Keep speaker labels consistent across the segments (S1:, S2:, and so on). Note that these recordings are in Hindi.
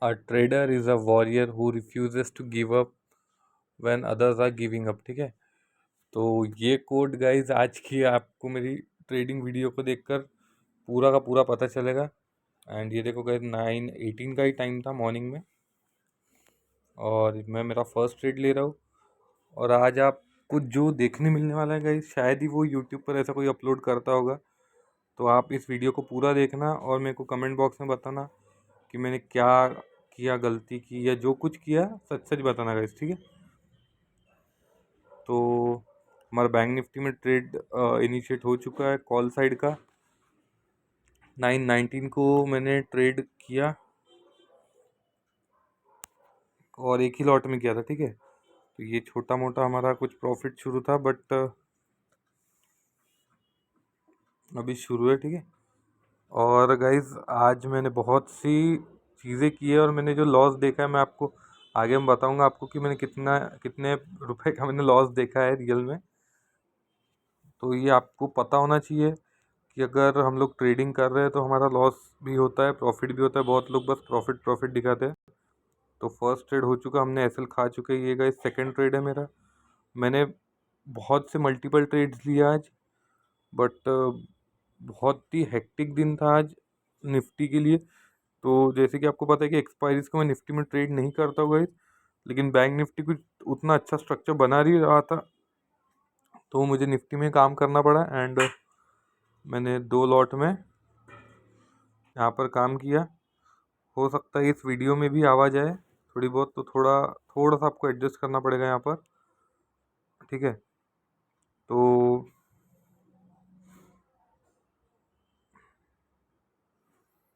S1: A trader is a warrior who refuses to give up when others are giving up। ठीक है, तो ये कोड गाइज आज की आपको मेरी ट्रेडिंग वीडियो को देखकर पूरा का पूरा पता चलेगा। एंड ये देखो गाइज 9:18 का ही टाइम था मॉर्निंग में, और मैं मेरा फर्स्ट ट्रेड ले रहा हूँ। और आज आपको जो देखने मिलने वाला है गाइज, शायद ही वो यूट्यूब पर ऐसा कोई अपलोड करता होगा। तो आप इस वीडियो को पूरा देखना और मेरे को कमेंट बॉक्स में बताना कि मैंने क्या किया, गलती की, या जो कुछ किया सच सच बताना गाइस, ठीक है। तो हमारा बैंक निफ्टी में ट्रेड इनिशिएट हो चुका है कॉल साइड का। 9:19 को मैंने ट्रेड किया और एक ही लॉट में किया था, ठीक है। तो ये छोटा मोटा हमारा कुछ प्रॉफिट शुरू था, बट अभी शुरू है, ठीक है। और गाइज आज मैंने बहुत सी चीज़ें की है, और मैंने जो लॉस देखा है मैं आपको आगे मैं बताऊंगा आपको कि मैंने कितने रुपए का मैंने लॉस देखा है रियल में। तो ये आपको पता होना चाहिए कि अगर हम लोग ट्रेडिंग कर रहे हैं तो हमारा लॉस भी होता है, प्रॉफिट भी होता है। बहुत लोग बस प्रॉफिट प्रॉफिट दिखाते हैं। तो फर्स्ट ट्रेड हो चुका, हमने एसएल खा चुके हैं। ये गाइस सेकंड ट्रेड है मेरा। मैंने बहुत से मल्टीपल ट्रेड्स लिए आज, बट बहुत ही हेक्टिक दिन था आज निफ्टी के लिए। तो जैसे कि आपको पता है कि एक्सपायरीज को मैं निफ्टी में ट्रेड नहीं करता हूँ गाइस, लेकिन बैंक निफ्टी कुछ उतना अच्छा स्ट्रक्चर बना नहीं रहा था, तो मुझे निफ्टी में काम करना पड़ा। एंड मैंने 2 लॉट में यहाँ पर काम किया। हो सकता है इस वीडियो में भी आवाज़ आए थोड़ी बहुत, तो थोड़ा थोड़ा सा आपको एडजस्ट करना पड़ेगा यहाँ पर, ठीक है। तो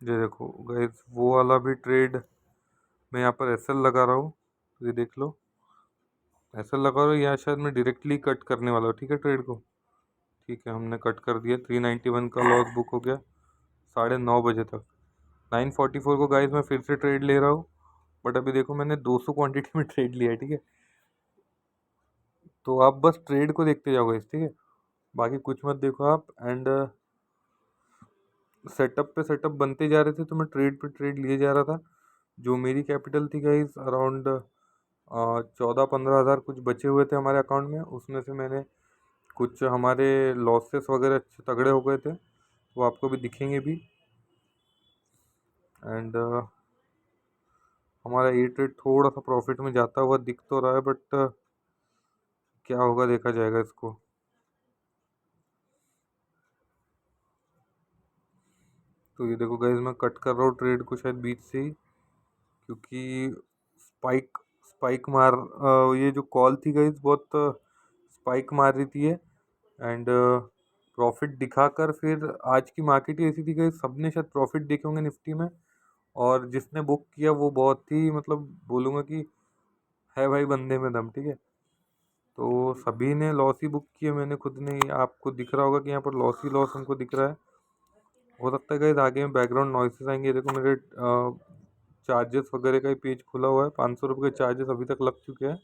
S1: ये देखो गाइस, वो वाला भी ट्रेड मैं यहाँ पर एसएल लगा रहा हूँ, तो ये देख लो एसएल लगा रहा हूँ। यहाँ शायद मैं डायरेक्टली कट करने वाला हूँ, ठीक है, ट्रेड को। ठीक है, हमने कट कर दिया। 391 का लॉस बुक हो गया 9:30 बजे तक। 9:44 को गाइस मैं फिर से ट्रेड ले रहा हूँ, बट अभी देखो मैंने 200 क्वांटिटी में ट्रेड लिया है, ठीक है। तो आप बस ट्रेड को देखते जाओ गाइस, ठीक है, बाकी कुछ मत देखो आप। एंड सेटअप पे सेटअप बनते जा रहे थे, तो मैं ट्रेड पे ट्रेड लिए जा रहा था। जो मेरी कैपिटल थी गाइस अराउंड 14-15 हज़ार कुछ बचे हुए थे हमारे अकाउंट में। उसमें से मैंने कुछ हमारे लॉसेस वगैरह अच्छे तगड़े हो गए थे, वो आपको भी दिखेंगे भी। एंड हमारा ये ट्रेड थोड़ा सा प्रॉफिट में जाता हुआ दिख तो रहा है, बट क्या होगा देखा जाएगा इसको। तो ये देखो गाइस, मैं कट कर रहा हूँ ट्रेड को शायद बीच से ही, क्योंकि स्पाइक स्पाइक मार ये जो कॉल थी गाइस बहुत स्पाइक मार रही थी ये। एंड प्रॉफिट दिखाकर फिर आज की मार्केट ही ऐसी थी गाइस, सबने शायद प्रॉफिट देखे होंगे निफ्टी में, और जिसने बुक किया वो बहुत ही मतलब बोलूँगा कि है भाई बंदे में दम, ठीक है। तो सभी ने लॉस ही बुक किया, मैंने खुद ने, आपको दिख रहा होगा कि यहाँ पर लॉस ही लॉस हमको दिख रहा है। हो सकता है गाइस आगे में बैकग्राउंड नॉइसेस आएंगे। देखो मेरे चार्जेस वगैरह का ही पेज खुला हुआ है। 500 रुपये के चार्जेस अभी तक लग चुके हैं,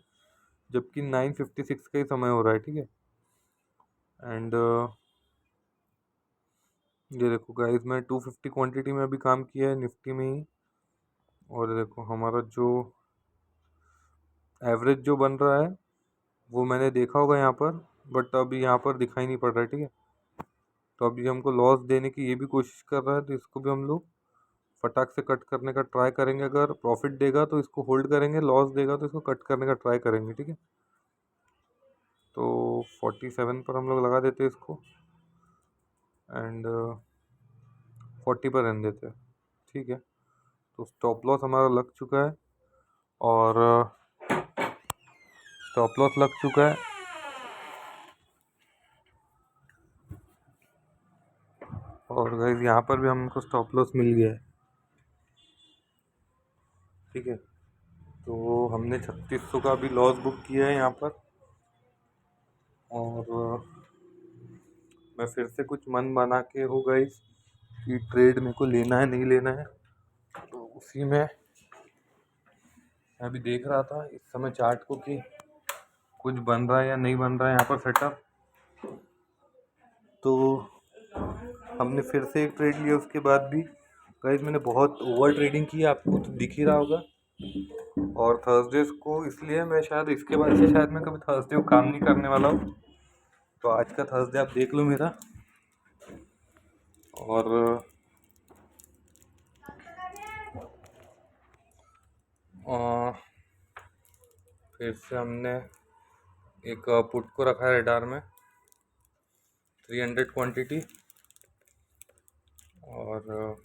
S1: जबकि 9:56 का ही समय हो रहा है, ठीक है। एंड ये देखो गाइस, मैं 250 क्वांटिटी में अभी काम किया है निफ्टी में ही। और देखो हमारा जो एवरेज जो बन रहा है वो मैंने देखा होगा यहाँ पर, बट अभी यहाँ पर दिखाई नहीं पड़ रहा है, ठीक है। तो अभी हमको लॉस देने की ये भी कोशिश कर रहा है, तो इसको भी हम लोग फटाक से कट करने का ट्राई करेंगे। अगर प्रॉफिट देगा तो इसको होल्ड करेंगे, लॉस देगा तो इसको कट करने का ट्राई करेंगे, ठीक है। तो 47 पर हम लोग लगा देते हैं इसको, एंड 40 पर रहने देते हैं, ठीक है। तो स्टॉप लॉस हमारा लग चुका है, और स्टॉप लॉस लग चुका है। और गाइस यहाँ पर भी हमको स्टॉप लॉस मिल गया है, ठीक है। तो हमने 3600 का भी लॉस बुक किया है यहाँ पर। और मैं फिर से कुछ मन बना के हो गाइस कि ट्रेड मेरे को लेना है नहीं लेना है, तो उसी में मैं अभी देख रहा था इस समय चार्ट को कि कुछ बन रहा है या नहीं बन रहा है यहाँ पर सेटअप। तो हमने फिर से एक ट्रेड लिया उसके बाद भी गाइस मैंने बहुत ओवर ट्रेडिंग की है, आपको तो दिख ही रहा होगा। और थर्सडेज को इसलिए मैं शायद इसके बाद से शायद मैं कभी थर्सडे को काम नहीं करने वाला हूँ। तो आज का थर्सडे आप देख लो मेरा। और फिर से हमने एक पुट को रखा है रडार में 300 क्वांटिटी। और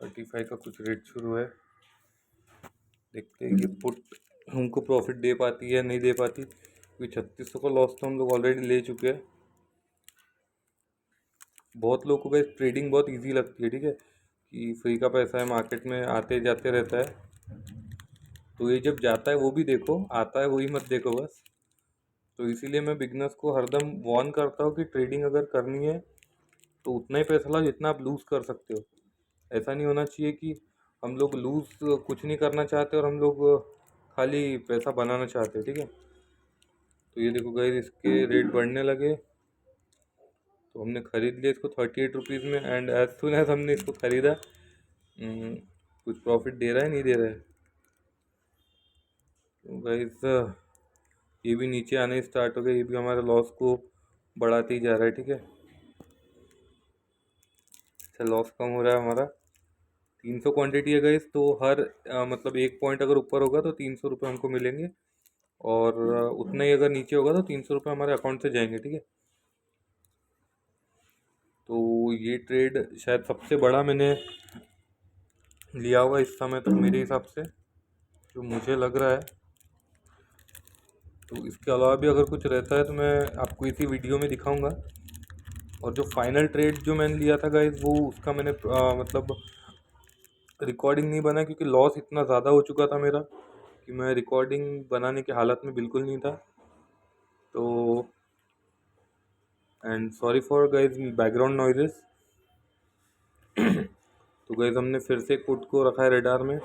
S1: 35 का कुछ रेट शुरू है। देखते हैं कि पुट हमको प्रॉफिट दे पाती है नहीं दे पाती, क्योंकि 3600 का लॉस तो हम लोग ऑलरेडी ले चुके हैं। बहुत लोगों को ट्रेडिंग बहुत इजी लगती है, ठीक है, कि फ्री का पैसा है, मार्केट में आते जाते रहता है। तो ये जब जाता है वो भी देखो, आता है वही मत देखो बस। तो इसीलिए मैं बिगनर्स को हरदम वार्न करता हूँ कि ट्रेडिंग अगर करनी है तो उतना ही पैसा लाओ जितना आप लूज़ कर सकते हो। ऐसा नहीं होना चाहिए कि हम लोग लूज़ कुछ नहीं करना चाहते और हम लोग खाली पैसा बनाना चाहते हैं, ठीक है। तो ये देखो गाइस, इसके रेट बढ़ने लगे तो हमने ख़रीद लिया इसको 38 रुपीज़ में। एंड एज सुन एज हमने इसको ख़रीदा, कुछ प्रॉफिट दे रहा है नहीं दे रहा है। तो गाइस ये भी नीचे आने स्टार्ट हो गया, ये भी हमारे लॉस को बढ़ाते ही जा रहा है, ठीक है। अच्छा, लॉस कम हो रहा है हमारा। 300 क्वांटिटी है गाइस, तो हर मतलब एक पॉइंट अगर ऊपर होगा तो 300 रुपये हमको मिलेंगे। और उतना ही अगर नीचे होगा तो 300 रुपये हमारे अकाउंट से जाएंगे, ठीक है। तो ये ट्रेड शायद सबसे बड़ा मैंने लिया हुआ इस समय तक मेरे हिसाब से, जो मुझे लग रहा है। तो इसके अलावा भी अगर कुछ रहता है तो मैं आपको इसी वीडियो में दिखाऊंगा। और जो फाइनल ट्रेड जो मैंने लिया था गाइस, वो उसका मैंने मतलब रिकॉर्डिंग नहीं बना, क्योंकि लॉस इतना ज़्यादा हो चुका था मेरा कि मैं रिकॉर्डिंग बनाने की हालत में बिल्कुल नहीं था। तो and sorry for guys background noises. तो गाइस हमने फिर से एक पुट को रखा है रडार में।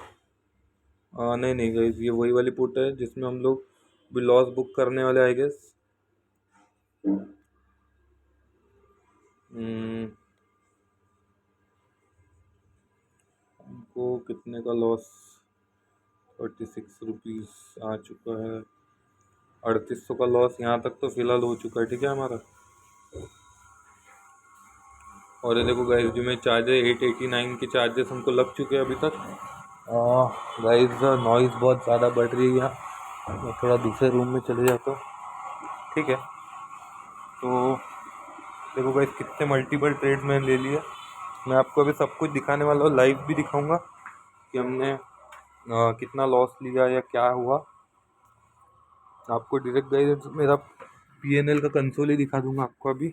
S1: नहीं नहीं गाइस, ये वही वाली पुट है जिसमें हम लोग भी लॉस बुक करने वाले, आई गेस। हमको कितने का लॉस, 36 रुपीज़ आ चुका है। 3800 का लॉस यहाँ तक तो फिलहाल हो चुका है, ठीक है हमारा। और ये देखो गाइस, जो मैं चार्जर 889 के चार्जेस हमको लग चुके हैं अभी तक। गाइस नॉइज़ बहुत ज़्यादा बढ़ रही है यहाँ, मैं थोड़ा दूसरे रूम में चले जाता हूँ, ठीक है। तो देखो गाइस, कितने मल्टीपल ट्रेड्स मैंने ले लिए। मैं आपको अभी सब कुछ दिखाने वाला हूँ, लाइव भी दिखाऊंगा कि हमने कितना लॉस लिया या क्या हुआ। आपको डायरेक्ट गाइस मेरा PNL का कंसोल ही दिखा दूंगा आपको अभी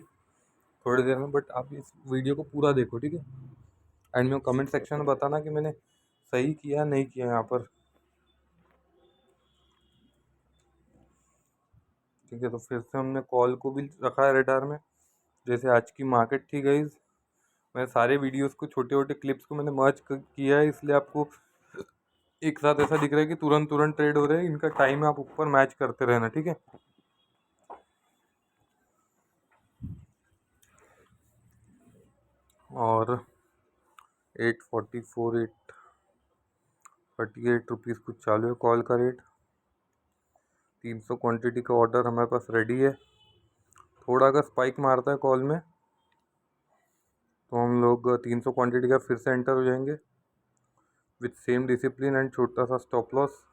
S1: थोड़ी देर में, बट आप इस वीडियो को पूरा देखो, ठीक है। एंड में कमेंट सेक्शन में बताना कि मैंने सही किया नहीं किया यहाँ पर, ठीक है। तो फिर से हमने कॉल को भी रखा है रडार में। जैसे आज की मार्केट थी गाइस, मैं सारे वीडियोस को छोटे छोटे क्लिप्स को मैंने मर्ज किया है, इसलिए आपको एक साथ ऐसा दिख रहा है कि तुरंत तुरंत ट्रेड हो रहे हैं। इनका टाइम आप ऊपर मैच करते रहना, ठीक है। और 844 838 रुपीज़ कुछ चालू है कॉल का रेट। 300 क्वांटिटी का ऑर्डर हमारे पास रेडी है। थोड़ा अगर स्पाइक मारता है कॉल में तो हम लोग 300 क्वांटिटी का फिर से एंटर हो जाएंगे विथ सेम डिसिप्लिन एंड छोटा सा स्टॉप लॉस।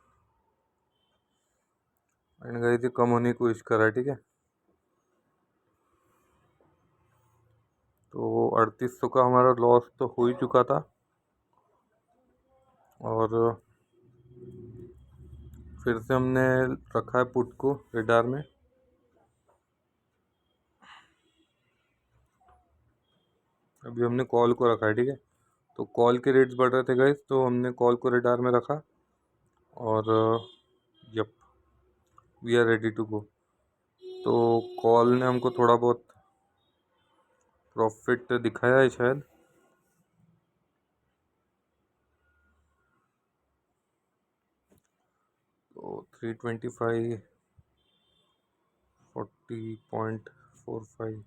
S1: एंड गाइस ये कम होने की कोशिश कर रहा है, ठीक है। तो 3800 का हमारा लॉस तो हो ही चुका था। और फिर से हमने रखा है पुट को रडार में। अभी हमने कॉल को रखा है, ठीक है। तो कॉल के रेट्स बढ़ रहे थे गाइस, तो हमने कॉल को रडार में रखा। और yep, we are ready to go. तो कॉल ने हमको थोड़ा बहुत प्रॉफिट दिखाया है शायद। तो 325 40.45।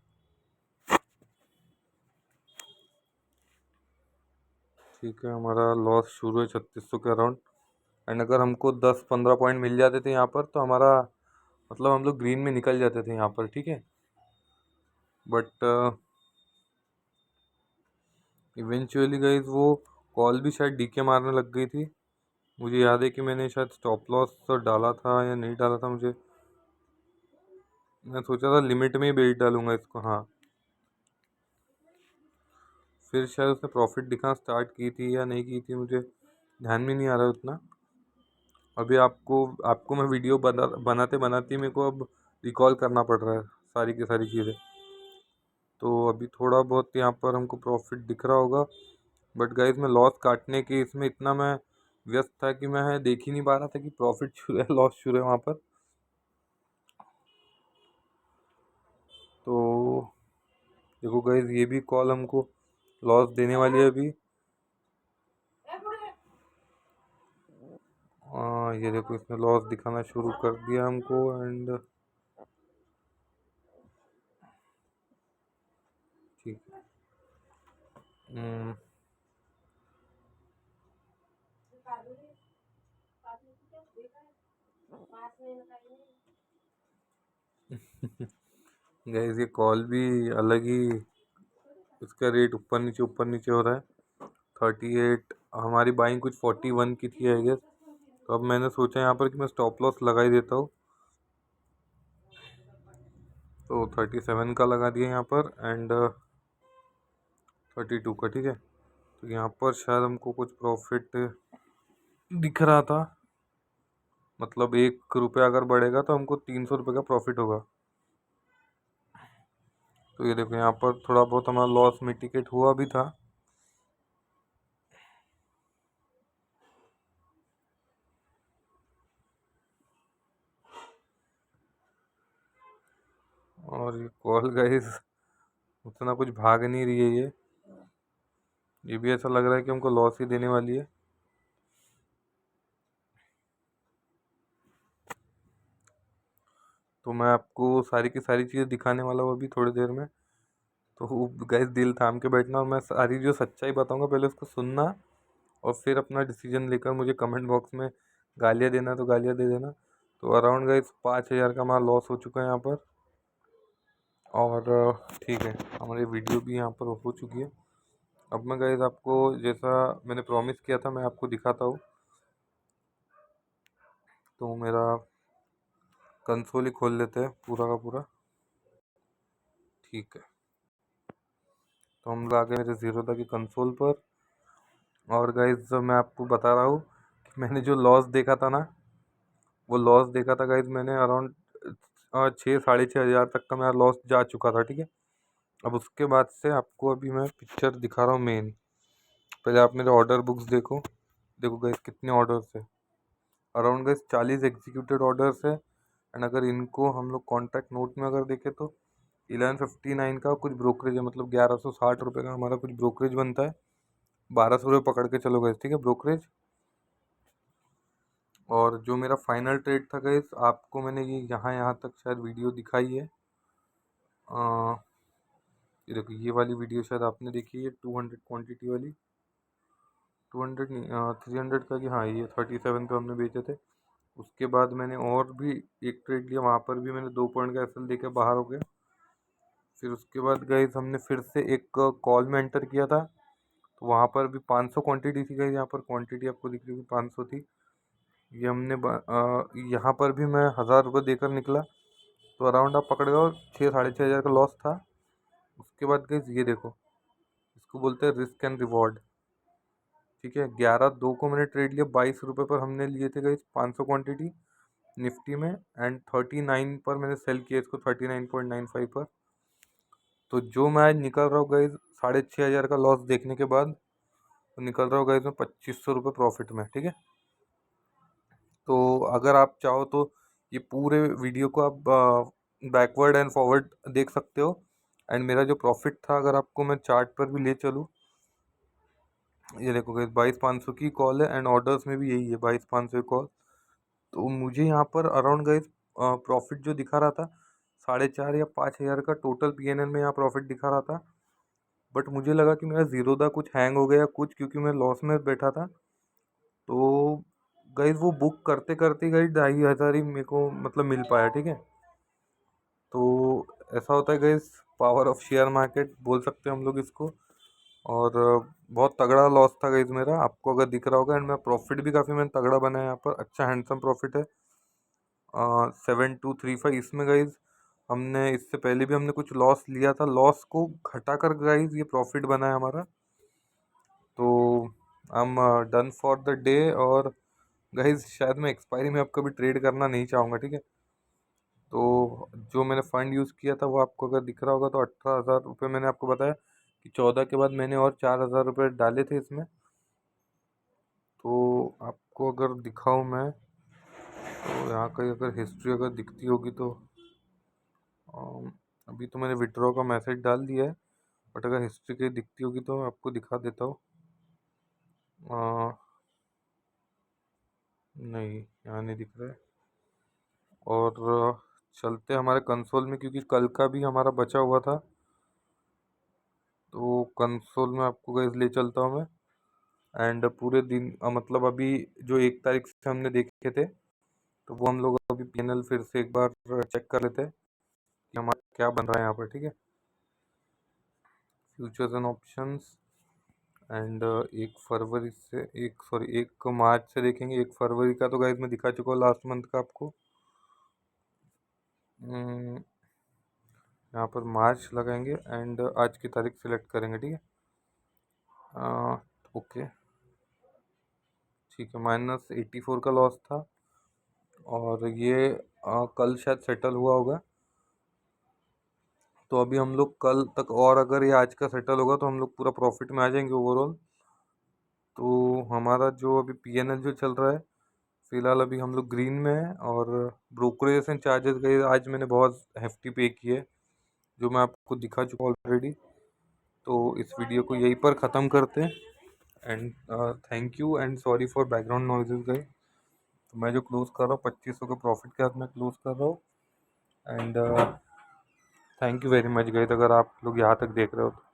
S1: ठीक है, हमारा लॉस शुरू है 3600 के अराउंड। एंड अगर हमको 10-15 पॉइंट मिल जाते थे यहाँ पर तो हमारा मतलब हम लोग ग्रीन में निकल जाते थे यहाँ पर, ठीक है। बट इवेंचुअली गाइज वो कॉल भी शायद डीके मारने लग गई थी। मुझे याद है कि मैंने शायद स्टॉप लॉस डाला था या नहीं डाला था मुझे, मैं सोचा था लिमिट में ही बेच डालूंगा इसको, हाँ। फिर शायद उसने प्रॉफिट दिखाना स्टार्ट की थी या नहीं की थी, मुझे ध्यान में नहीं आ रहा है उतना। अभी आपको आपको मैं वीडियो बनाते बनाते मेरे को अब रिकॉल करना पड़ रहा है सारी की सारी चीज़ें। तो अभी थोड़ा बहुत यहाँ पर हमको प्रॉफिट दिख रहा होगा, बट गाइज मैं लॉस काटने के इसमें इतना मैं व्यस्त था कि मैं देख ही नहीं पा रहा था कि प्रॉफिट शुरू है लॉस शुरू है वहाँ पर। तो देखो गाइज ये भी कॉल हमको लॉस देने वाली है अभी। ये देखो इसने लॉस दिखाना शुरू कर दिया हमको। एंड ठीक है, गाइस ये कॉल भी अलग ही, इसका रेट ऊपर नीचे हो रहा है। 38, हमारी बाइंग कुछ 41 की थी आई गेस। तो अब मैंने सोचा यहाँ पर कि मैं स्टॉप लॉस लगा ही देता हूँ, तो 37 का लगा दिया यहाँ पर। एंड 32 का, ठीक है। तो यहाँ पर शायद हमको कुछ प्रॉफिट दिख रहा था, मतलब 1 रुपया अगर बढ़ेगा तो हमको 300 रुपये का प्रॉफिट होगा। तो ये देखो यहाँ पर थोड़ा बहुत हमारा लॉस मिटिकेट हुआ भी था। और ये कॉल गाइस उतना कुछ भाग नहीं रही है, ये भी ऐसा लग रहा है कि हमको लॉस ही देने वाली है। तो मैं आपको सारी की सारी चीज़ें दिखाने वाला हूँ अभी थोड़ी देर में। तो गाइस दिल थाम के बैठना, और मैं सारी जो सच्चाई बताऊंगा पहले उसको सुनना, और फिर अपना डिसीजन लेकर मुझे कमेंट बॉक्स में गालियाँ देना तो गालियाँ दे देना। तो अराउंड गाइस 5000 का हमारा लॉस हो चुका है यहाँ पर। और ठीक है, हमारी वीडियो भी यहाँ पर हो चुकी है। अब मैं गाइस आपको जैसा मैंने प्रॉमिस किया था मैं आपको दिखाता हूँ। तो मेरा कंसोल ही खोल लेते हैं पूरा का पूरा, ठीक है। तो हम लोग आ गए मेरे ज़ीरोधा की कंसोल पर। और गाइज मैं आपको बता रहा हूँ कि मैंने जो लॉस देखा था ना, वो लॉस देखा था गाइज मैंने अराउंड 6-6.5 हज़ार तक का मेरा लॉस जा चुका था, ठीक है। अब उसके बाद से आपको अभी मैं पिक्चर दिखा रहा हूँ मेन। पहले आप मेरे ऑर्डर बुक्स देखो, देखो गाइज कितने ऑर्डर्स है। अराउंड गाइज 40 एग्जीक्यूटेड ऑर्डर्स है। एंड अगर इनको हम लोग कॉन्टैक्ट नोट में अगर देखें तो 1159 का कुछ ब्रोकरेज है, मतलब 1160 रुपये का हमारा कुछ ब्रोकरेज बनता है। 1200 रुपये पकड़ के चलो गाइज, ठीक है, ब्रोकरेज। और जो मेरा फाइनल ट्रेड था गाइस, आपको मैंने ये यहाँ तक शायद वीडियो दिखाई है। ये देखो ये वाली वीडियो शायद आपने देखी है, 200 क्वांटिटी वाली। 200 नहीं, 300 का, कि हाँ ये 37 पे हमने बेचे थे। उसके बाद मैंने और भी एक ट्रेड लिया, वहाँ पर भी मैंने 2 पॉइंट का एसएल देके बाहर हो गया। फिर उसके बाद गाइस हमने फिर से एक कॉल में एंटर किया था, तो वहाँ पर भी 500 क्वांटिटी थी गाइस। यहाँ पर क्वांटिटी आपको दिख रही होगी 500 थी। ये हमने यहाँ पर भी मैं 1000 रुपये देकर निकला। तो अराउंड आप पकड़ गए 6-6.5 हज़ार का लॉस था। उसके बाद गाइस ये देखो, इसको बोलते हैं रिस्क एंड रिवॉर्ड, ठीक है। 11/2 को मैंने ट्रेड लिया, 22 रुपये पर हमने लिए थे गाइस 500 क्वांटिटी निफ्टी में। एंड 39 पर मैंने सेल किया इसको, 39.95 पर। तो जो मैं आज निकल रहा हूँ गाइस 6.5 हज़ार का लॉस देखने के बाद, तो निकल रहा हूँ गाइस मैं 2500 रुपये प्रॉफिट में, ठीक है। तो अगर आप चाहो तो ये पूरे वीडियो को आप बैकवर्ड एंड फॉरवर्ड देख सकते हो। एंड मेरा जो प्रॉफिट था, अगर आपको मैं चार्ट पर भी ले चलूँ, ये देखो गाइस 22,500 की कॉल है। एंड ऑर्डर्स में भी यही है 22,500 की कॉल। तो मुझे यहाँ पर अराउंड गाइस प्रॉफिट जो दिखा रहा था 4.5 या 5 हज़ार का टोटल पीएनएल में यहाँ प्रॉफिट दिखा रहा था। बट मुझे लगा कि मेरा ज़ीरोधा कुछ हैंग हो गया कुछ, क्योंकि मैं लॉस में बैठा था। तो गाइस वो बुक करते करते गाइस 2,500 ही मेरे को मतलब मिल पाया, ठीक है। तो ऐसा होता है guys, power of share market बोल सकते हैं हम लोग इसको। और बहुत तगड़ा लॉस था गाइस मेरा, आपको अगर दिख रहा होगा। एंड मेरा प्रॉफिट भी काफ़ी मैंने तगड़ा बनाया यहाँ पर, अच्छा हैंडसम प्रॉफिट है 7,235 इसमें गाइज। हमने इससे पहले भी हमने कुछ लॉस लिया था, लॉस को घटा कर गाइज ये प्रॉफिट बना है हमारा। तो I am done for the day. और गाइज शायद मैं एक्सपायरी में अब कभी ट्रेड करना नहीं चाहूँगा, ठीक है। तो जो मैंने फ़ंड यूज़ किया था वो आपको अगर दिख रहा होगा, तो 18,000 रुपये मैंने आपको बताया कि 14 के बाद मैंने और 4,000 रुपये डाले थे इसमें। तो आपको अगर दिखाऊँ मैं, तो यहाँ का अगर हिस्ट्री अगर दिखती होगी तो अभी तो मैंने विड्रॉ का मैसेज डाल दिया है, बट अगर हिस्ट्री की दिखती होगी तो आपको दिखा देता हूँ। नहीं, यहाँ नहीं दिख रहा है। और चलते हमारे कंसोल में, क्योंकि कल का भी हमारा बचा हुआ था। तो कंसोल में आपको गाइस ले चलता हूँ मैं। एंड पूरे दिन मतलब अभी जो 1 तारीख से हमने देखे थे, तो वो हम लोग अभी पीएनएल फिर से एक बार चेक कर लेते हैं कि हमारा क्या बन रहा है यहाँ पर, ठीक है। Futures and options. एंड 1 फरवरी से 1 मार्च से देखेंगे। 1 फरवरी का तो गाइस मैं दिखा चुका हूँ लास्ट मंथ का आपको। यहाँ पर मार्च लगाएंगे एंड आज की तारीख सेलेक्ट करेंगे, ठीक है। ओके, ठीक है। -84 का लॉस था, और ये कल शायद सेटल हुआ होगा। तो अभी हम लोग कल तक, और अगर ये आज का सेटल होगा तो हम लोग पूरा प्रॉफिट में आ जाएंगे ओवरऑल। तो हमारा जो अभी पीएनएल जो चल रहा है, फिलहाल अभी हम लोग ग्रीन में है। और ब्रोकरेज एंड चार्जेस गए आज मैंने बहुत हेफ्टी पे किए, जो मैं आपको दिखा चुका हूँ ऑलरेडी। तो इस वीडियो को यहीं पर ख़त्म करते हैं। And thank you and sorry for background noises गए। तो मैं जो क्लोज़ कर रहा हूँ 2500 के प्रॉफिट के साथ मैं क्लोज़ कर रहा हूँ। And thank you very much guys, अगर आप लोग यहाँ तक देख रहे हो तो।